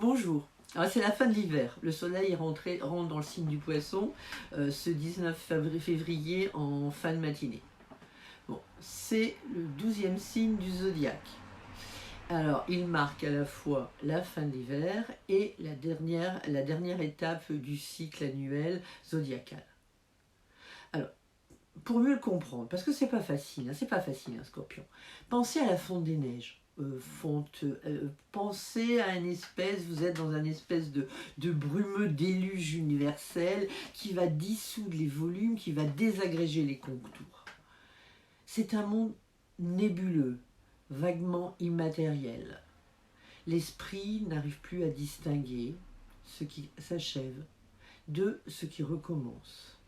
Bonjour. Alors, c'est la fin de l'hiver. Le soleil rentre dans le signe du Poisson ce 19 février en fin de matinée. Bon, c'est le 12e signe du zodiaque. Alors, il marque à la fois la fin de l'hiver et la dernière étape du cycle annuel zodiacal. Alors, pour mieux le comprendre, parce que c'est pas facile, un Scorpion. Pensez à la fonte des neiges. Pensez à vous êtes dans un espèce de brumeux déluge universel qui va dissoudre les volumes, qui va désagréger les contours. C'est un monde nébuleux, vaguement immatériel. L'esprit n'arrive plus à distinguer ce qui s'achève de ce qui recommence.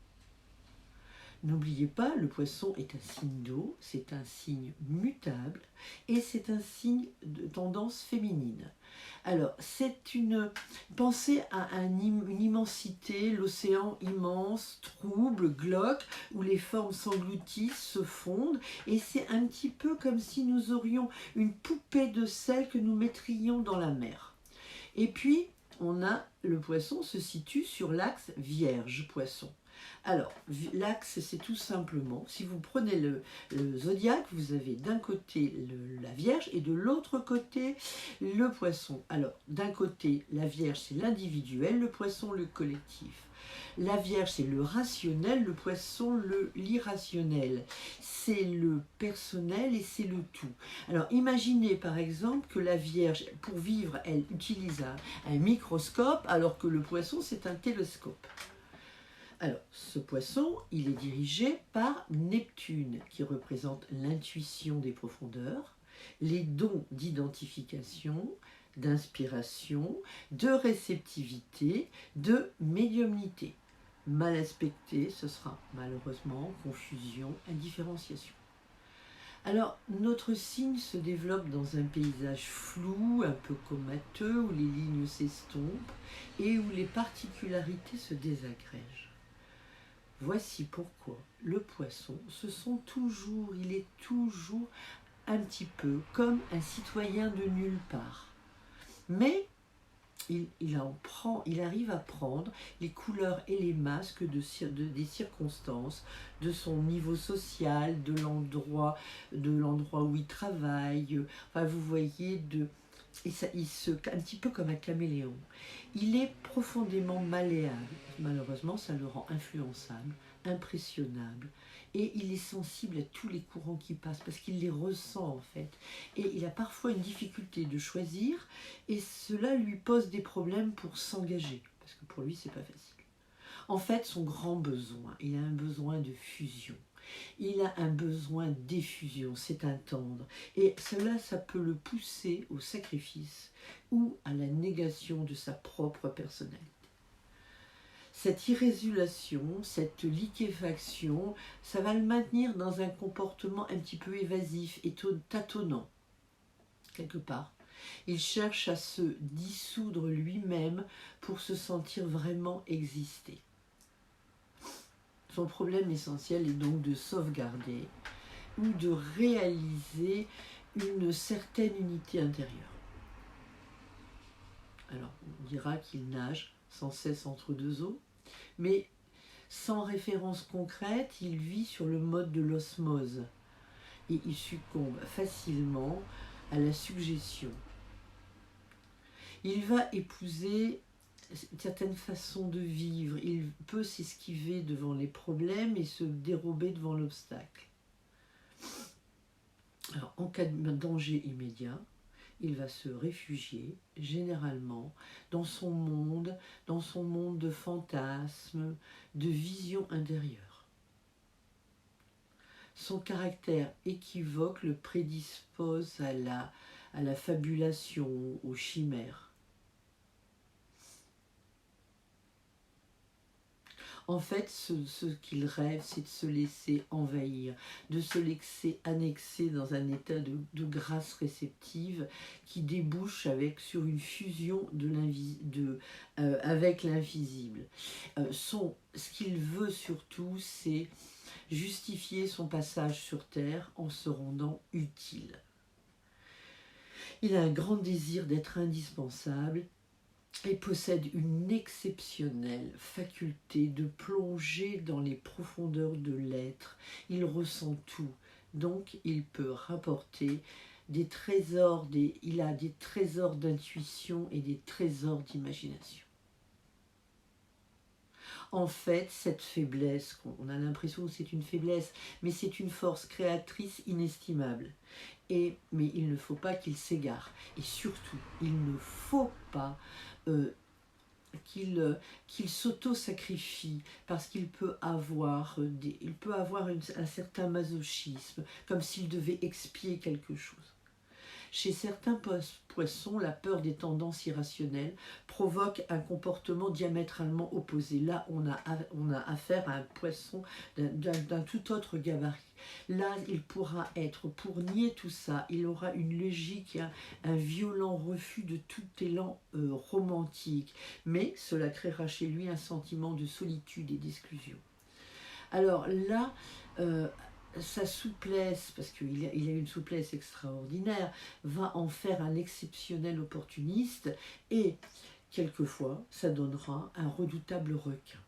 N'oubliez pas, le Poisson est un signe d'eau, c'est un signe mutable et c'est un signe de tendance féminine. Alors, pensez à une immensité, l'océan immense, trouble, glauque, où les formes s'engloutissent, se fondent, et c'est un petit peu comme si nous aurions une poupée de sel que nous mettrions dans la mer. Et puis, le Poisson se situe sur l'axe Vierge-Poisson. Alors, l'axe, c'est tout simplement, si vous prenez le zodiaque, vous avez d'un côté la Vierge et de l'autre côté le Poisson. Alors, d'un côté, la Vierge, c'est l'individuel, le Poisson, le collectif. La Vierge, c'est le rationnel, le Poisson, l'irrationnel. C'est le personnel et c'est le tout. Alors, imaginez par exemple que la Vierge, pour vivre, elle utilise un microscope, alors que le Poisson, c'est un télescope. Alors, ce Poisson, il est dirigé par Neptune, qui représente l'intuition des profondeurs, les dons d'identification, d'inspiration, de réceptivité, de médiumnité. Mal aspecté, ce sera malheureusement confusion, indifférenciation. Alors, notre signe se développe dans un paysage flou, un peu comateux, où les lignes s'estompent et où les particularités se désagrègent. Voici pourquoi le Poisson, il est toujours un petit peu comme un citoyen de nulle part. Mais il arrive à prendre les couleurs et les masques des circonstances, de son niveau social, de l'endroit où il travaille. Enfin, vous voyez, un petit peu comme un caméléon. Il est profondément malléable. Malheureusement, ça le rend influençable, impressionnable. Et il est sensible à tous les courants qui passent, parce qu'il les ressent en fait. Et il a parfois une difficulté de choisir, et cela lui pose des problèmes pour s'engager, parce que pour lui, c'est pas facile. En fait, son grand besoin, il a un besoin de fusion. Il a un besoin d'effusion, c'est un tendre. Et cela, ça peut le pousser au sacrifice ou à la négation de sa propre personnalité. Cette irrésolution, cette liquéfaction, ça va le maintenir dans un comportement un petit peu évasif et tâtonnant, quelque part. Il cherche à se dissoudre lui-même pour se sentir vraiment exister. Son problème essentiel est donc de sauvegarder ou de réaliser une certaine unité intérieure. Alors, on dira qu'il nage sans cesse entre deux eaux, mais sans référence concrète, il vit sur le mode de l'osmose et il succombe facilement à la suggestion. Il va épouser une certaine façon de vivre, il peut s'esquiver devant les problèmes et se dérober devant l'obstacle. Alors, en cas de danger immédiat, il va se réfugier, généralement, dans son monde de fantasmes, de visions intérieures. Son caractère équivoque le prédispose à la fabulation, aux chimères. En fait, ce qu'il rêve, c'est de se laisser envahir, de se laisser annexer dans un état de grâce réceptive qui débouche sur une fusion avec l'invisible. Ce qu'il veut surtout, c'est justifier son passage sur Terre en se rendant utile. Il a un grand désir d'être indispensable et possède une exceptionnelle faculté de plonger dans les profondeurs de l'être. Il ressent tout, donc il peut rapporter des trésors, il a des trésors d'intuition et des trésors d'imagination. En fait, cette faiblesse, on a l'impression que c'est une faiblesse, mais c'est une force créatrice inestimable. Mais il ne faut pas qu'il s'égare. Et surtout, il ne faut pas qu'il s'auto-sacrifie, parce qu'il peut avoir, un certain masochisme, comme s'il devait expier quelque chose. Chez certains poissons, la peur des tendances irrationnelles provoque un comportement diamétralement opposé. Là, on a affaire à un poisson d'un tout autre gabarit. Là, il pourra être, pour nier tout ça, il aura une logique, un violent refus de tout élan romantique. Mais cela créera chez lui un sentiment de solitude et d'exclusion. Alors là, sa souplesse, parce qu'il a une souplesse extraordinaire, va en faire un exceptionnel opportuniste, et quelquefois ça donnera un redoutable requin.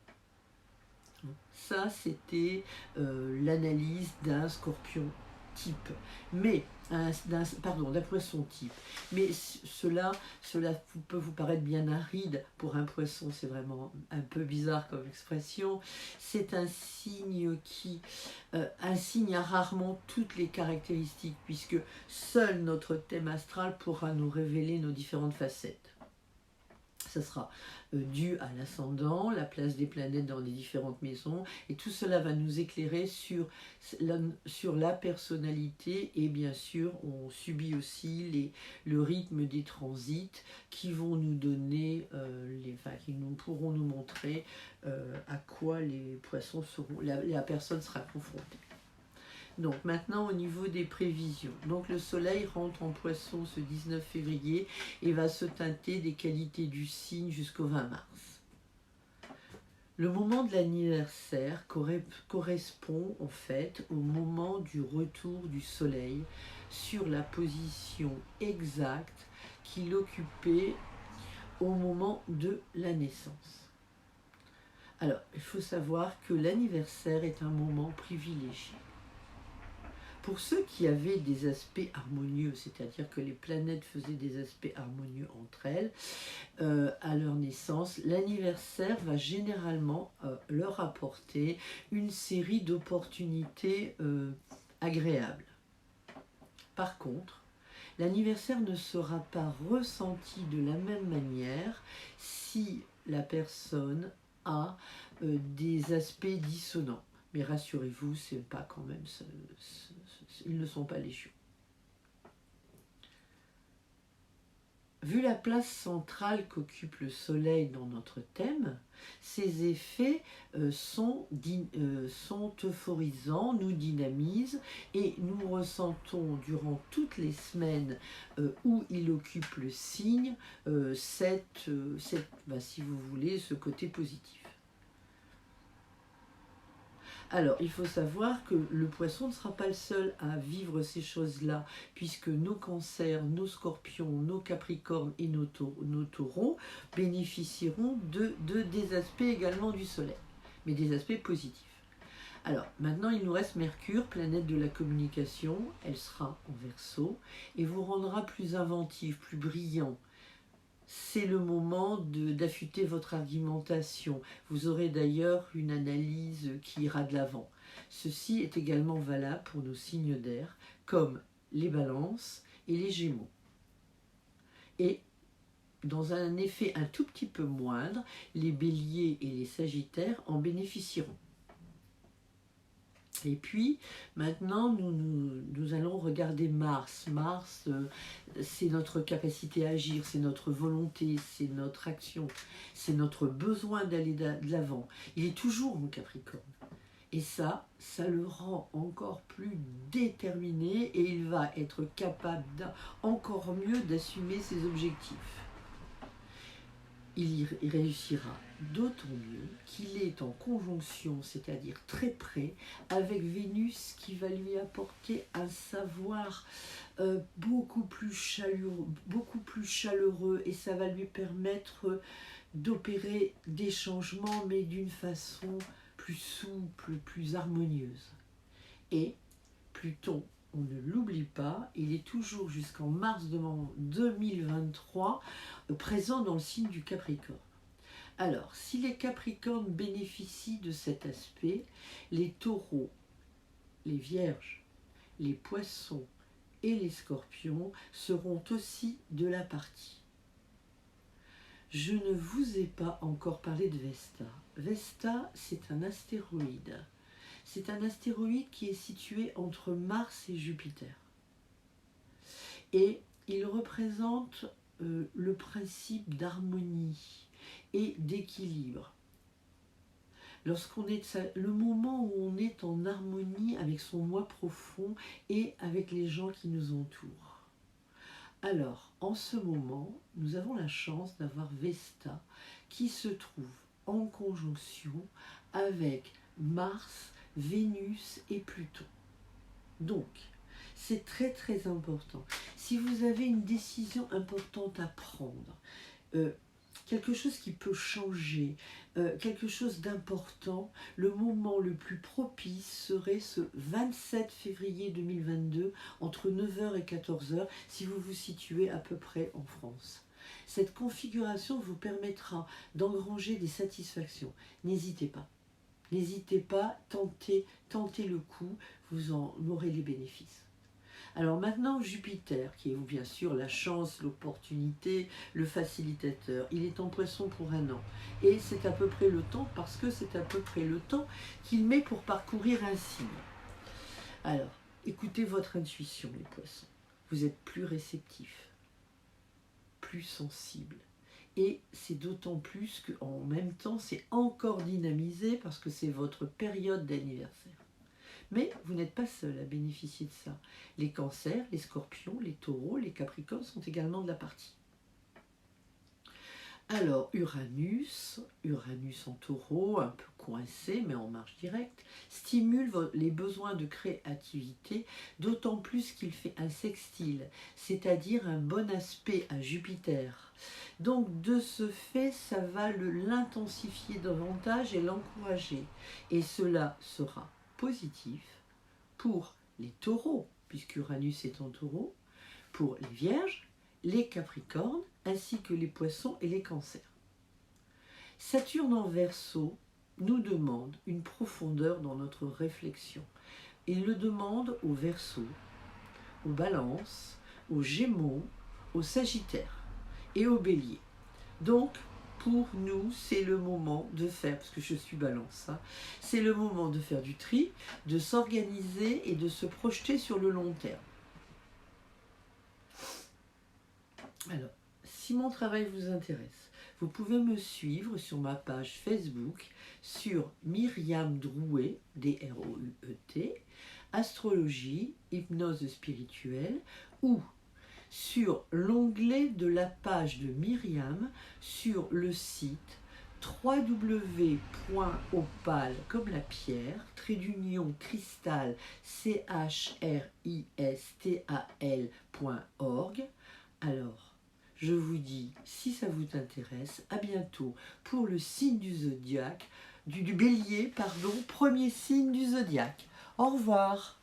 Ça, c'était l'analyse d'un scorpion type, mais d'un poisson type. Mais cela peut vous paraître bien aride pour un poisson, c'est vraiment un peu bizarre comme expression. C'est un signe un signe a rarement toutes les caractéristiques, puisque seul notre thème astral pourra nous révéler nos différentes facettes. Ça sera dû à l'ascendant, la place des planètes dans les différentes maisons, et tout cela va nous éclairer sur la personnalité, et bien sûr on subit aussi le rythme des transits qui vont nous donner, qui pourront nous montrer à quoi les poissons seront, la personne sera confrontée. Donc maintenant au niveau des prévisions, donc le soleil rentre en poisson ce 19 février et va se teinter des qualités du signe jusqu'au 20 mars. Le moment de l'anniversaire correspond en fait au moment du retour du soleil sur la position exacte qu'il occupait au moment de la naissance. Alors il faut savoir que l'anniversaire est un moment privilégié. Pour ceux qui avaient des aspects harmonieux, c'est-à-dire que les planètes faisaient des aspects harmonieux entre elles, à leur naissance, l'anniversaire va généralement leur apporter une série d'opportunités agréables. Par contre, l'anniversaire ne sera pas ressenti de la même manière si la personne a des aspects dissonants. Mais rassurez-vous, c'est pas quand même, ils ne sont pas légion. Vu la place centrale qu'occupe le soleil dans notre thème, ces effets sont euphorisants, nous dynamisent, et nous ressentons durant toutes les semaines où il occupe le signe si vous voulez, ce côté positif. Alors, il faut savoir que le poisson ne sera pas le seul à vivre ces choses-là, puisque nos cancers, nos scorpions, nos capricornes et nos taureaux bénéficieront des aspects également du soleil, mais des aspects positifs. Alors, maintenant, il nous reste Mercure, planète de la communication. Elle sera en Verseau et vous rendra plus inventif, plus brillant. C'est le moment d'affûter votre argumentation. Vous aurez d'ailleurs une analyse qui ira de l'avant. Ceci est également valable pour nos signes d'air, comme les balances et les gémeaux. Et dans un effet un tout petit peu moindre, les béliers et les sagittaires en bénéficieront. Et puis, maintenant, nous allons regarder Mars. Mars, c'est notre capacité à agir, c'est notre volonté, c'est notre action, c'est notre besoin d'aller de l'avant. Il est toujours en Capricorne. Et ça le rend encore plus déterminé et il va être capable encore mieux d'assumer ses objectifs. il réussira d'autant mieux qu'il est en conjonction, c'est-à-dire très près, avec Vénus qui va lui apporter un savoir beaucoup plus chaleureux et ça va lui permettre d'opérer des changements mais d'une façon plus souple, plus harmonieuse. Et Pluton, on ne l'oublie pas, il est toujours jusqu'en mars 2023 présent dans le signe du Capricorne. Alors, si les Capricornes bénéficient de cet aspect, les Taureaux, les Vierges, les Poissons et les Scorpions seront aussi de la partie. Je ne vous ai pas encore parlé de Vesta. Vesta, c'est un astéroïde. C'est un astéroïde qui est situé entre Mars et Jupiter. Et il représente le principe d'harmonie et d'équilibre. Le moment où on est en harmonie avec son moi profond et avec les gens qui nous entourent. Alors, en ce moment, nous avons la chance d'avoir Vesta qui se trouve en conjonction avec Mars, Vénus et Pluton. Donc, c'est très très important. Si vous avez une décision importante à prendre, quelque chose qui peut changer, quelque chose d'important, le moment le plus propice serait ce 27 février 2022 entre 9h et 14h si vous vous situez à peu près en France. Cette configuration vous permettra d'engranger des satisfactions. N'hésitez pas. N'hésitez pas, tentez le coup, vous en aurez les bénéfices. Alors maintenant, Jupiter, qui est bien sûr la chance, l'opportunité, le facilitateur, il est en Poisson pour 1 an. Et c'est à peu près le temps, parce que c'est à peu près le temps qu'il met pour parcourir un signe. Alors, écoutez votre intuition, les Poissons. Vous êtes plus réceptifs, plus sensibles. Et c'est d'autant plus qu'en même temps, c'est encore dynamisé parce que c'est votre période d'anniversaire. Mais vous n'êtes pas seul à bénéficier de ça. Les Cancers, les Scorpions, les Taureaux, les Capricornes sont également de la partie. Alors Uranus en Taureau, un peu coincé mais en marche directe, stimule les besoins de créativité, d'autant plus qu'il fait un sextile, c'est-à-dire un bon aspect à Jupiter. Donc de ce fait, ça va l'intensifier davantage et l'encourager. Et cela sera positif pour les Taureaux, puisque Uranus est en Taureau, pour les Vierges, les Capricornes, ainsi que les Poissons et les Cancers. Saturne en Verseau nous demande une profondeur dans notre réflexion. Il le demande aux Verseaux, aux Balances, aux Gémeaux, aux Sagittaires et aux Béliers. Donc, pour nous, c'est le moment de faire, parce que je suis Balance, hein, c'est le moment de faire du tri, de s'organiser et de se projeter sur le long terme. Alors, si mon travail vous intéresse, vous pouvez me suivre sur ma page Facebook sur Myriam Drouet, D-R-O-U-E-T, astrologie, hypnose spirituelle, ou sur l'onglet de la page de Myriam sur le site www.opal comme la pierre, cristal, cristal.org. Alors, je vous dis, si ça vous intéresse, à bientôt pour le signe du zodiaque, du bélier, pardon, premier signe du zodiaque. Au revoir.